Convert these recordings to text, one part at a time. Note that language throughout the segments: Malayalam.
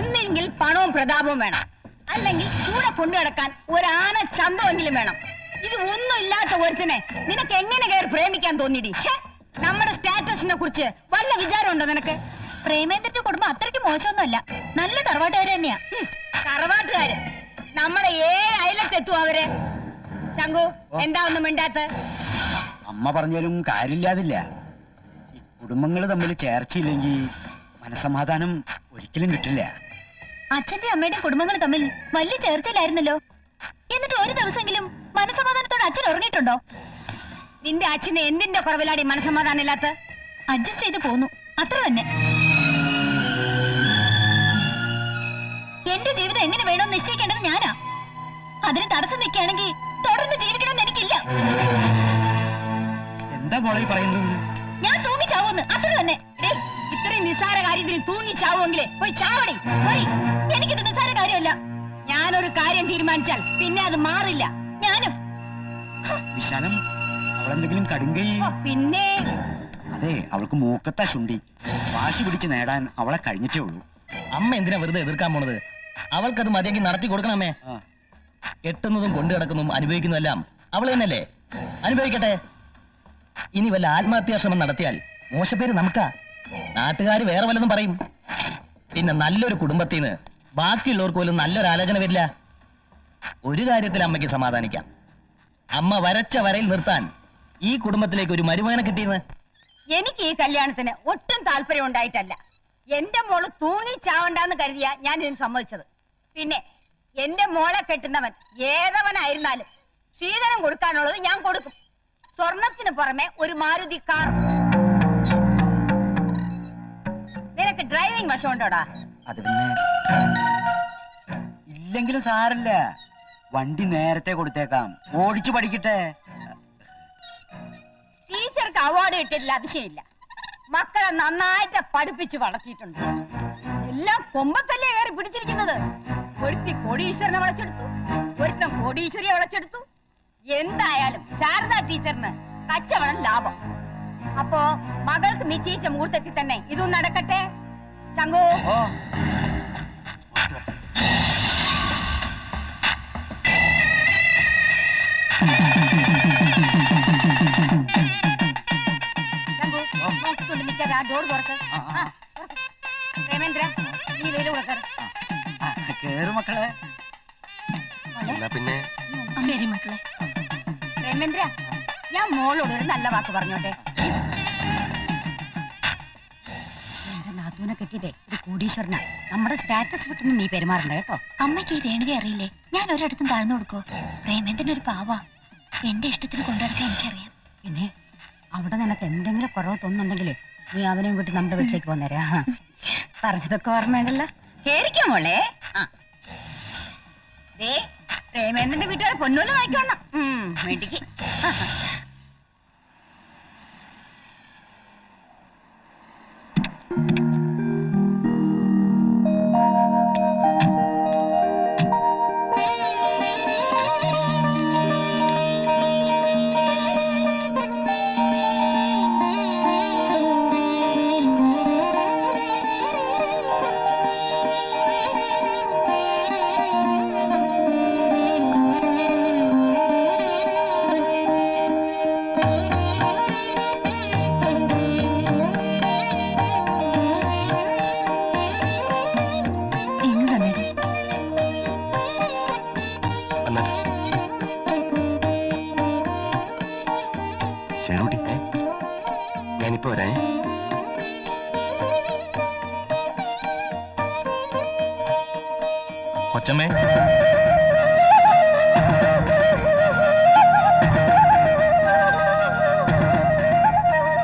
ഒന്നെങ്കിൽ പണവും പ്രതാപവും വേണം, അല്ലെങ്കിൽ കൂടെ കൊണ്ടു നടക്കാൻ ഒരാന ചന്തമെങ്കിലും വേണം. ഇത് ഒന്നും ഇല്ലാത്ത ഒരുത്തിനെ നിനക്ക് എങ്ങനെ കയറി പ്രേമിക്കാൻ തോന്നിയിടി? നമ്മുടെ സ്റ്റാറ്റസിനെ കുറിച്ച് വല്ല വിചാരമുണ്ടോ നിനക്ക്? പ്രേമേന്ദ്രന്റെ കുടുംബം അത്രയ്ക്ക് മോശമൊന്നുമല്ല, നല്ല തറവാട്ടുകാര് തന്നെയാ. തറവാട്ടുകാര് നമ്മുടെ അയലത്തെത്തും അവര്. ശങ്കു, എന്താ ഒന്നും മിണ്ടാത്ത? അമ്മ പറഞ്ഞാലും കാര്യമില്ലാതില്ല. ഈ കുടുംബങ്ങൾ തമ്മിൽ ചേർച്ചയില്ലെങ്കിൽ മനസമാധാനം ഒരിക്കലും കിട്ടില്ല. അച്ഛന്റെ അമ്മയുടെയും കുടുംബങ്ങൾ തമ്മിൽ വലിയ ചേർച്ചയിലായിരുന്നല്ലോ. എന്നിട്ട് ഒരു ദിവസമെങ്കിലും മനസമാധാനത്തോടെ അച്ഛൻ ഉറങ്ങിയിട്ടുണ്ടോ? നിന്റെ അച്ഛന് എന്തിന്റെ കുറവിലാടി മനസമാധാനം ഇല്ലാത്ത? അഡ്ജസ്റ്റ് ചെയ്ത് പോന്നു, അത്ര തന്നെ. എന്റെ ജീവിതം എങ്ങനെ വേണമെന്ന് നിശ്ചയിക്കേണ്ടത് ഞാനാ. അതിന് തടസ്സം നിൽക്കുകയാണെങ്കിൽ തുടർന്ന് ജീവിക്കണമെന്ന് എനിക്കില്ല. എന്താ മോളെ പറയുന്നത്? ഞാൻ തൂങ്ങിച്ചാവൂന്ന്, അത്ര തന്നെ. ഇത്രയും നിസ്സാര കാര്യത്തിന് തൂങ്ങിച്ചാവുമെങ്കിലേ പോയി ചാവടി. എനിക്കിത് നിസ്സാര കാര്യമല്ല. ഞാനൊരു കാര്യം തീരുമാനിച്ചാൽ പിന്നെ അത് മാറില്ല. ഞാനും. വിശാലം, അവളെന്തെങ്കിലും കടുങ്കൈ? പിന്നെ അതെ, അവൾക്ക് മൂക്കത്താ ചുണ്ടി. വാശി പിടിച്ച് നേടാൻ അവളെ കഴിഞ്ഞിട്ടേ ഉള്ളൂ. അമ്മ എന്തിനാ വെറുതെ എതിർക്കാൻ പോണത്? അവൾക്കത് മതിയെങ്കിൽ നടത്തി കൊടുക്കണമേ. കെട്ടുന്നതും കൊണ്ടു കിടക്കുന്നതും അനുഭവിക്കുന്നതെല്ലാം അവൾ തന്നെയല്ലേ? അനുഭവിക്കട്ടെ. ഇനി വല്ല ആത്മഹത്യാശ്രമം നടത്തിയാൽ മോശപ്പേര് നമുക്കാ. നാട്ടുകാര് വേറെ വല്ലതും പറയും. പിന്നെ നല്ലൊരു കുടുംബത്തിൽ നിന്ന് ബാക്കിയുള്ളവർക്ക് പോലും നല്ലൊരു ആലോചന വരില്ല. ഒരു കാര്യത്തിൽ അമ്മയ്ക്ക് സമാധാനിക്കാം. അമ്മ വരച്ച വരയിൽ നിർത്താൻ ഈ കുടുംബത്തിലേക്ക് ഒരു മരുമകനെ കിട്ടിയെന്ന്. എനിക്ക് ഈ കല്യാണത്തിന് ഒട്ടും താല്പര്യം ഉണ്ടായിട്ടല്ല. എന്റെ മോള് തൂങ്ങിച്ചാവണ്ടെന്ന് കരുതിയാ ഞാൻ ഇതിന് സമ്മതിച്ചത്. പിന്നെ എന്റെ മോളെ കെട്ടുന്നവൻ ഏതവനായിരുന്നാലും ശ്രീധനം കൊടുക്കാനുള്ളത് ഞാൻ കൊടുക്കും. സ്വർണത്തിന് പുറമെ ഒരു മാരുതി കാർ. നിനക്ക് ഡ്രൈവിംഗ് വശമുണ്ടോടാ? അത് പിന്നെ ഇല്ലെങ്കിലും സാരല്ല, വണ്ടി നേരത്തെ കൊടുത്തേക്കാം, ഓടിച്ചു പഠിക്കട്ടെ. ടീച്ചർക്ക് അവാർഡ് കിട്ടിയില്ല, അതിശയില്ല. മക്കളെ നന്നായിട്ട് പഠിപ്പിച്ച് വളർത്തിയിട്ടുണ്ട്. എല്ലാം കൊമ്പത്തല്ലേ കയറി പിടിച്ചിരിക്കുന്നത്. ഒരുത്തി കോടീശ്വരനെ വളച്ചെടുത്തു, ഒരുത്തൻ കോടീശ്വരിയെ വളച്ചെടുത്തു. എന്തായാലും ശാരദാ ടീച്ചറിന് കച്ചവടം ലാഭം. അപ്പോ മകൾക്ക് നിശ്ചയിച്ച മുഹൂർത്തത്തിൽ തന്നെ ഇതും നടക്കട്ടെ. ശങ്കു, നോക്കിക്കൊണ്ട് നിൽക്കാതെ ആ ഡോർ തുറക്ക്. പ്രേമേന്ദ്ര, നീ വെയിൽ കൊടുക്കരുത്. മക്കളെ. പിന്നെ ശരി മക്കളെ. പ്രേമേന്ദ്ര, ഞാൻ മോളോട് ഒരു നല്ല വാക്ക് പറഞ്ഞോട്ടെ. എന്റെ നാത്തൂനെ കെട്ടിയതേ ഒരു കോടീശ്വരനാ. നമ്മുടെ സ്റ്റാറ്റസ് കിട്ടുന്ന നീ പെരുമാറണ്ട കേട്ടോ. അമ്മയ്ക്ക് ഈ രേണുക അറിയില്ലേ? ഞാൻ ഒരിടത്തും താഴ്ന്നു കൊടുക്കോ? പ്രേമേന്ദ്രൻ ഒരു പാവാ. എന്റെ ഇഷ്ടത്തിന് കൊണ്ടുനടക്കാൻ എനിക്കറിയാം. പിന്നെ അവിടെ നിനക്ക് എന്തെങ്കിലും കുറവ് തോന്നുന്നുണ്ടെങ്കിലേ നീ അവനെയും കൂട്ടി നമ്മുടെ വീട്ടിലേക്ക് പോന്നേരാ. പറഞ്ഞതൊക്കെ ഓർമ്മയുണ്ടല്ലോ. കേറിക്കോ മോളെ. പ്രേമേന്ദ്രന്റെ വീട്ടുകാരെ പൊന്നൂല് വായിക്കണം. വേണ്ടിക്ക് ഞാനിപ്പോ വരാ. കൊച്ചമ്മേ,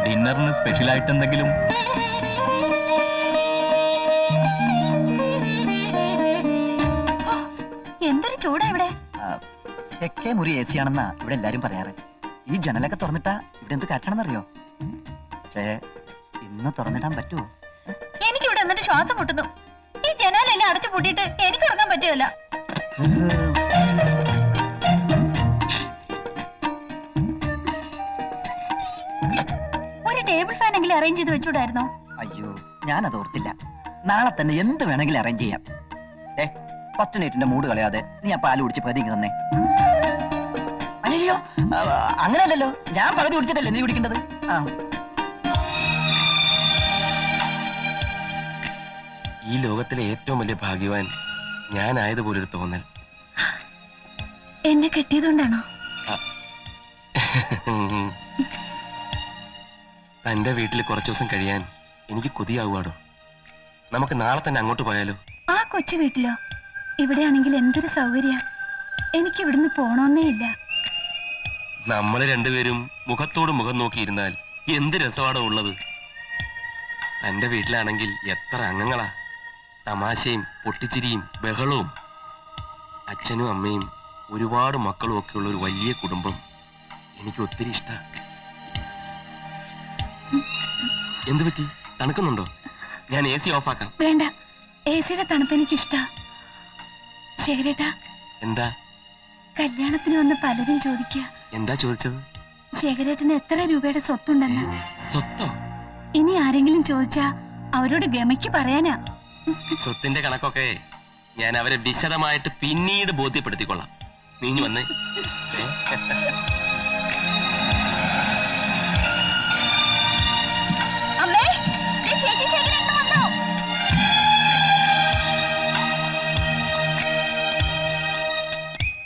ഡിന്നറിന് സ്പെഷ്യൽ ആയിട്ട് എന്തെങ്കിലും? എന്തൊരു ചൂടാ ഇവിടെ. തെക്കേ മുറി എ സി ആണെന്നാ ഇവിടെ എല്ലാരും പറയാറ്. ഈ ജനലൊക്കെ തുറന്നിട്ടാ ഇവിടെ എന്ത് കാറ്റാണെന്നറിയോ? പക്ഷേ ഇന്ന് തുറന്നിടാൻ പറ്റുമോ? എനിക്കിവിടെ എന്നിട്ട് ശ്വാസം മുട്ടുന്നു. ഈ ജനാലെല്ലാം അടച്ചു പൂട്ടിയിട്ട് എനിക്ക് ഉറങ്ങാൻ പറ്റുമല്ല. ഒരു ടേബിൾ ഫാൻ എങ്കിലും അറേഞ്ച് ചെയ്ത് വെച്ചൂടായിരുന്നോ? അയ്യോ, ഞാനത് ഓർത്തില്ല. നാളെ തന്നെ എന്ത് വേണമെങ്കിലും അറേഞ്ച് ചെയ്യാം. ഫസ്റ്റ് നൈറ്റിന്റെ മൂഡ് കളയാതെ നീ ആ പാല് കുടിച്ച് പതിങ്ങി തന്നെ. അയ്യോ അങ്ങനെയല്ലല്ലോ, ഞാൻ പകുതി കുടിച്ചിട്ടല്ലേ നീ കുടിക്കേണ്ടത്. ആ ഈ ലോകത്തിലെ ഏറ്റവും വലിയ ഭാഗ്യവാൻ ഞാനായതുപോലൊരു തോന്നൽ. എന്നെ കെട്ടിയതുകൊണ്ടാണോ? തന്റെ വീട്ടിൽ കുറച്ചു ദിവസം കഴിയാൻ എനിക്ക് കൊതിയാവുകയാണോ? നമുക്ക് നാളെ തന്നെ അങ്ങോട്ട് പോയാലോ? ആ കൊച്ചു വീട്ടിലോ? ഇവിടെയാണെങ്കിൽ എന്തൊരു സൗകര്യ. എനിക്ക് ഇവിടുന്ന് പോണോന്നേ ഇല്ല. നമ്മൾ രണ്ടുപേരും മുഖത്തോട് മുഖം നോക്കിയിരുന്നാൽ എന്ത് രസമാണോ ഉള്ളത്. തന്റെ വീട്ടിലാണെങ്കിൽ എത്ര അംഗങ്ങളാ, തമാശയും പൊട്ടിച്ചിരിയും ബഹളവും. അച്ഛനും അമ്മയും ഒരുപാട് മക്കളും ഒക്കെ ഉള്ള ഒരു വലിയ കുടുംബം എനിക്ക് ഒത്തിരി ഇഷ്ടമാണ്. എന്തു പറ്റി? തണുക്കുന്നുണ്ടോ? ഞാൻ AC ഓഫാക്കാം. വേണ്ട, AC-യുടെ തണുപ്പ് എനിക്കിഷ്ടാ. ശേഖരേട്ടാ, എന്താ? കല്യാണത്തിന് വന്ന് പലരും ചോദിക്കുക, എന്താ ചോദിച്ചത്? ശേഖരേട്ടന് എത്ര രൂപയുടെ സ്വത്തുണ്ടെന്ന്. സ്വത്തോ? ഇനി ആരെങ്കിലും ചോദിച്ചാ അവരോട് ഗമയ്ക്ക് പറയാനാ. സ്വത്തിന്റെ കണക്കൊക്കെ ഞാൻ അവരെ വിശദമായിട്ട് പിന്നീട് ബോധ്യപ്പെടുത്തിക്കൊള്ളാം. നീഞ്ഞു വന്നേ. അമ്മേ, ദേ ചേച്ചി ശേഖരേട്ടൻ വന്നു.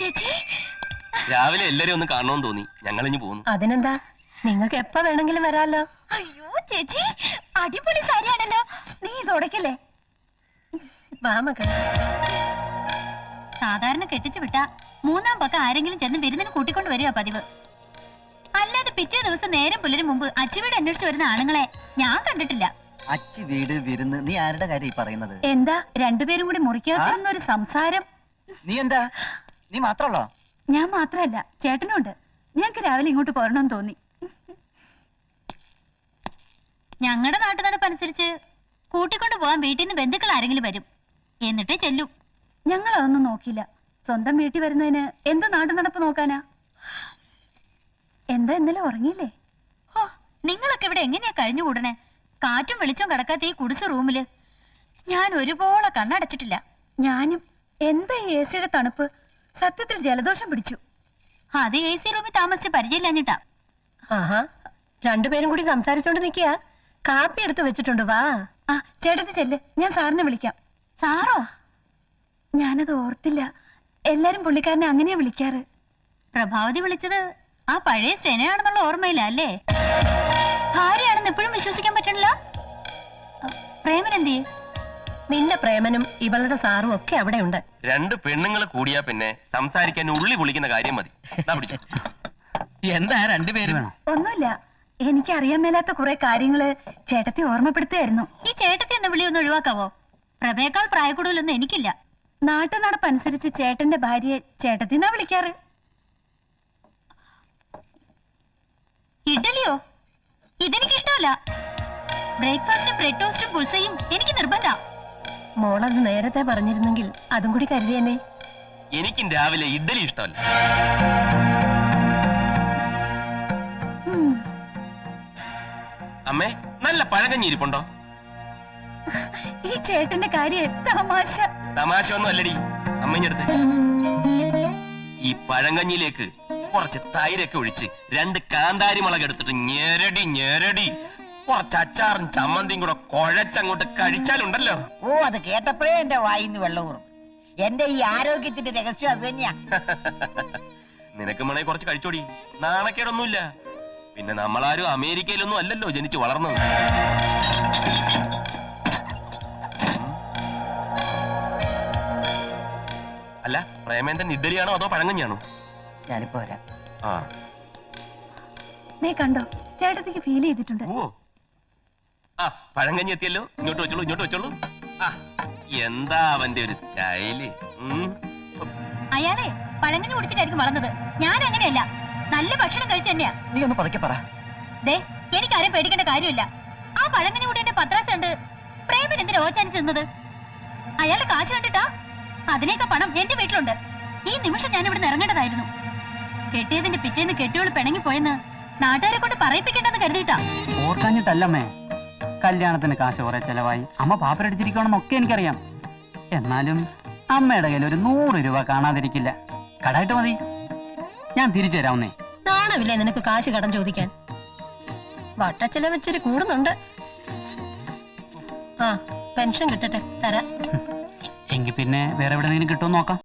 ചേച്ചി, രാവിലെ എല്ലാരും ഒന്ന് കാണണമെന്ന് തോന്നി, ഞങ്ങൾ ഇനി പോകുന്നു. അതിനെന്താ, നിങ്ങൾക്ക് എപ്പ വേണമെങ്കിലും വരാലോ. അയ്യോ ചേച്ചി, അടിപൊളി സാരിയാണല്ലോ. നീ തുടക്കല്ലേ? സാധാരണ കെട്ടിച്ചു വിട്ട മൂന്നാം പക്കം ആരെങ്കിലും ചെന്ന് വിരുന്നിന് കൂട്ടിക്കൊണ്ട് വരിക പതിവ്. അല്ലാതെ പിറ്റേ ദിവസം നേരം പുലരും മുമ്പ് അച്ചുവീട് അന്വേഷിച്ചു വരുന്ന ആണുങ്ങളെ ഞാൻ കണ്ടിട്ടില്ല. അച്ഛ വീട് വിരുന്ന്, നീ ആരുടെ കാര്യം ഈ പറയുന്നത്? എന്താ രണ്ടുപേരും കൂടി മുറിക്കാത്തൊരു സംസാരം? നീ എന്താ, നീ മാത്രമല്ലോ? ഞാൻ മാത്രല്ല, ചേട്ടനുണ്ട്. ഞങ്ങക്ക് രാവിലെ ഇങ്ങോട്ട് പോരണമെന്ന് തോന്നി. ഞങ്ങളുടെ നാട്ടു നടപ്പനുസരിച്ച് കൂട്ടിക്കൊണ്ടു പോകാൻ വീട്ടിൽ നിന്ന് ബന്ധുക്കൾ ആരെങ്കിലും വരും, എന്നിട്ടേ ചെല്ലൂ. ഞങ്ങൾ അതൊന്നും നോക്കില്ല. സ്വന്തം വീട്ടിൽ വരുന്നതിന് എന്ത് നാട്ടു നടപ്പ് നോക്കാനാ? എന്താ ഇന്നലെ ഉറങ്ങിയില്ലേ? നിങ്ങളൊക്കെ ഇവിടെ എങ്ങനെയാ കഴിഞ്ഞുകൂടണേ? കാറ്റും വെളിച്ചം കടക്കാത്ത ഈ കുടിച്ച റൂമില് ഞാൻ ഒരുപോലെ കണ്ണടച്ചിട്ടില്ല. ഞാനും. എന്താ ഈ AC-യുടെ തണുപ്പ്? സത്യത്തിൽ ജലദോഷം പിടിച്ചു. അത് AC റൂമിൽ താമസിച്ച് പരിചയമില്ലാഞ്ഞിട്ടാ. ആഹാ, രണ്ടുപേരും കൂടി സംസാരിച്ചോണ്ട് നിൽക്കുക. കാപ്പി എടുത്ത് വെച്ചിട്ടുണ്ട്, വാ. ആ ചേട്ടത്തി ചെല്ല്, ഞാൻ സാറിനെ വിളിക്കാം. സാറോ? ഞാനത് ഓർത്തില്ല. എല്ലാരും പുള്ളിക്കാരനെ അങ്ങനെയാ വിളിക്കാറ്. പ്രഭാവതി വിളിച്ചത് ആ പഴയ സ്നേഹയാണെന്നുള്ള ഓർമ്മയില്ല അല്ലേ? ഭാര്യയാണെന്ന് എപ്പോഴും വിശ്വസിക്കാൻ പറ്റണില്ല. പ്രേമൻ എന്തിയെ? നിന്റെ പ്രേമനും ഇവളുടെ സാറും ഒക്കെ അവിടെ ഉണ്ട്. രണ്ട് പെണ്ണുങ്ങൾ കൂടിയാ പിന്നെ സംസാരിക്കാൻ ഉള്ളി പൊളിക്കുന്ന കാര്യം മതി. എന്താ രണ്ടുപേരും? ഒന്നുമില്ല, എനിക്കറിയാൻ മേലാത്ത കുറെ കാര്യങ്ങള് ചേട്ടത്തി ഓർമ്മപ്പെടുത്തുകയായിരുന്നു. ഈ ചേട്ടത്തി എന്ന വിളി ഒന്ന് ഒഴിവാക്കാവോ? പ്രഭയേക്കാൾ പ്രായക്കൂടുതലൊന്നും എനിക്കില്ല. നാട്ടു നടപ്പനുസരിച്ച് ചേട്ടന്റെ ഭാര്യയെ ചേട്ടത്തിന്നാ വിളിക്കാറ്. ഇഡലിയോ? ഇതെനിക്കിഷ്ടമല്ല. ബ്രേക്ക്ഫാസ്റ്റും ബ്രെഡ് ടോസ്റ്റും പുൾസയും എനിക്ക് നിർബന്ധ. മോളത് നേരത്തെ പറഞ്ഞിരുന്നെങ്കിൽ അതും കൂടി കരുതിയെന്നെ. എനിക്കും രാവിലെ ഇഡ്ഡലി ഇഷ്ടമല്ല. അമ്മേ, നല്ല പഴകഞ്ഞി ഇരിപ്പുണ്ടോ? ഈ ചേട്ടന്റെ കാര്യം തമാശ. തമാശ ഒന്നും അല്ലടി. അമ്മഞ്ഞെടുത്ത് ഈ പഴങ്കഞ്ഞിയിലേക്ക് കുറച്ച് തൈരൊക്കെ ഒഴിച്ച് 2 കാന്താരി മുളക് എടുത്തിട്ട് ഞെരടി കുറച്ച് അച്ചാറും ചമ്മന്തിയും കൂടെ കുഴച്ചങ്ങോട്ട് കഴിച്ചാലുണ്ടല്ലോ. ഓ, അത് കേട്ടപ്പോഴേ എന്റെ വായിന്ന് വെള്ളം ഊറും. എന്റെ ഈ ആരോഗ്യത്തിന്റെ രഹസ്യം അത് തന്നെയാ. നിനക്ക് മണേ കുറച്ച് കഴിച്ചോടി, നാണക്കേടൊന്നുമില്ല. പിന്നെ നമ്മളാരും അമേരിക്കയിലൊന്നും അല്ലല്ലോ ജനിച്ചു വളർന്നത്. അല്ല, പ്രേമേന്ദ്രൻ ഇഡ്ഡലിയാണോ അതോ പഴങ്കഞ്ഞിയാണോ? ഞാനിപ്പോ വരാം. ആ, നീ കണ്ടോ, ചേട്ടത്തിക്ക് ഫീൽ ചെയ്തിട്ടുണ്ട്. ഓ, ആ പഴങ്കഞ്ഞി എത്തിയല്ലോ. ഇങ്ങോട്ട് വെച്ചോളൂ. ആ, എന്താ അവന്റെ ഒരു സ്റ്റൈല്. അയാളെ പഴങ്കഞ്ഞി കുടിച്ചിട്ടായിരിക്കും വളർന്നത്. ഞാൻ അങ്ങനെയല്ല, നല്ല ഭക്ഷണം കഴിച്ചു തന്നെയാ. നീ ഒന്ന് പതുക്കെ പറ. ദേ, എനിക്കാരും പേടിക്കേണ്ട കാര്യമില്ല. ആ പഴങ്കഞ്ഞി കൂടി എന്റെ പത്രാസ് ഉണ്ട്. പ്രേമൻ എന്തിനാ ഓച്ചാനിച്ച് നിന്നത്? അയാളുടെ കാശ് കണ്ടിട്ടാ? അതിനേക്കാ പണം എന്റെ വീട്ടിലുണ്ട്. ഈ നിമിഷം ഞാൻ ഇവിടെ ഇറങ്ങേണ്ടതായിരുന്നു. കെട്ടിയതിന്റെ പിറ്റേന്ന് കെട്ടിയോള് പിണങ്ങി പോയെന്ന് നാട്ടുകാരെ കൊണ്ട് പറയിപ്പിക്കേണ്ടെന്ന് കരുതിയിട്ടാ. ഓർക്കാഞ്ഞിട്ടല്ലമ്മേ, കല്യാണത്തിന് കാശ് കുറെ ചെലവായി. അമ്മ പാപ്പരടിച്ചിരിക്കണമെന്നൊക്കെ എനിക്കറിയാം. എന്നാലും അമ്മയുടെ കയ്യിൽ ഒരു 100 രൂപ കാണാതിരിക്കില്ല. കടായിട്ട് മതി, ഞാൻ തിരിച്ചു തരാവുന്നേ. നാണമില്ലേ നിനക്ക് കാശ് കടം ചോദിക്കാൻ? വട്ടച്ചില വെച്ചിട്ട് കൂടുന്നുണ്ട്. ആ പെൻഷൻ കിട്ടട്ടെ തരാം. എങ്കിൽ പിന്നെ വേറെ എവിടെയെങ്കിലും കിട്ടുമെന്ന് നോക്കാം.